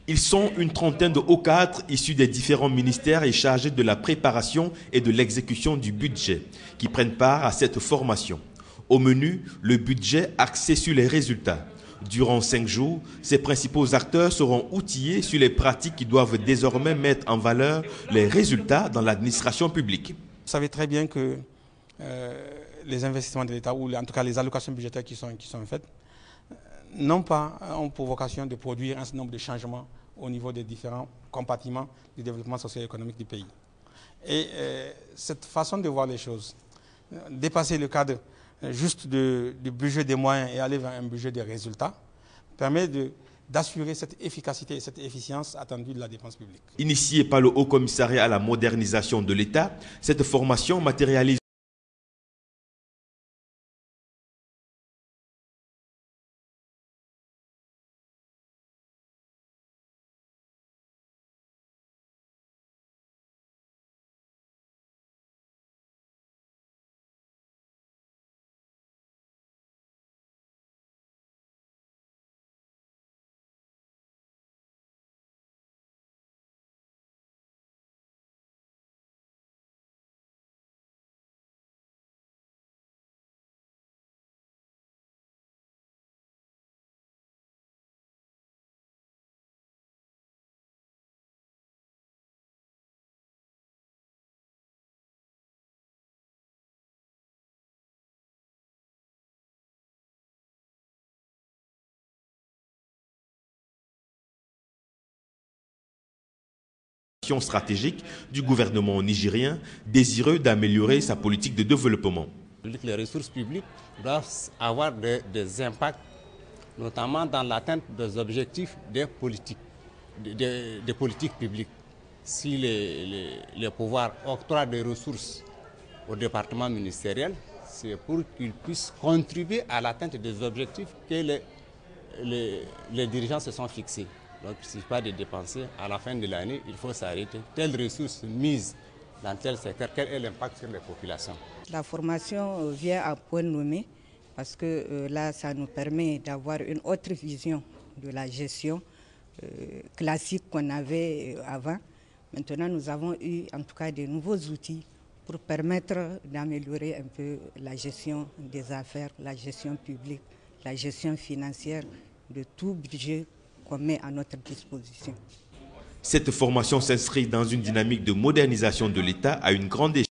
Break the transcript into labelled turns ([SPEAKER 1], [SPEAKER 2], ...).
[SPEAKER 1] Ils sont une trentaine de hauts cadres issus des différents ministères et chargés de la préparation et de l'exécution du budget qui prennent part à cette formation. Au menu, le budget axé sur les résultats. Durant 5 jours, ces principaux acteurs seront outillés sur les pratiques qui doivent désormais mettre en valeur les résultats dans l'administration publique.
[SPEAKER 2] Vous savez très bien que les investissements de l'État, ou en tout cas les allocations budgétaires qui sont faites, n'ont pas pour vocation de produire un certain nombre de changements au niveau des différents compartiments du développement socio-économique du pays. Et cette façon de voir les choses, dépasser le cadre juste du budget des moyens et aller vers un budget des résultats, permet d'assurer cette efficacité et cette efficience attendue de la dépense publique.
[SPEAKER 1] Initiée par le Haut Commissariat à la modernisation de l'État, cette formation matérialise stratégique du gouvernement nigérien désireux d'améliorer sa politique de développement.
[SPEAKER 3] Les ressources publiques doivent avoir des impacts, notamment dans l'atteinte des objectifs des politiques publiques. Si les pouvoirs octroient des ressources au département ministériel, c'est pour qu'ils puissent contribuer à l'atteinte des objectifs que les dirigeants se sont fixés. Donc il ne suffit pas de dépenser, à la fin de l'année, il faut s'arrêter. Telle ressource mise dans tel secteur, quel est l'impact sur les populations?
[SPEAKER 4] La formation vient à point nommé parce que là, ça nous permet d'avoir une autre vision de la gestion classique qu'on avait avant. Maintenant, nous avons eu en tout cas de nouveaux outils pour permettre d'améliorer un peu la gestion des affaires, la gestion publique, la gestion financière de tout budget qu'on met à notre disposition.
[SPEAKER 1] Cette formation s'inscrit dans une dynamique de modernisation de l'État à une grande échelle.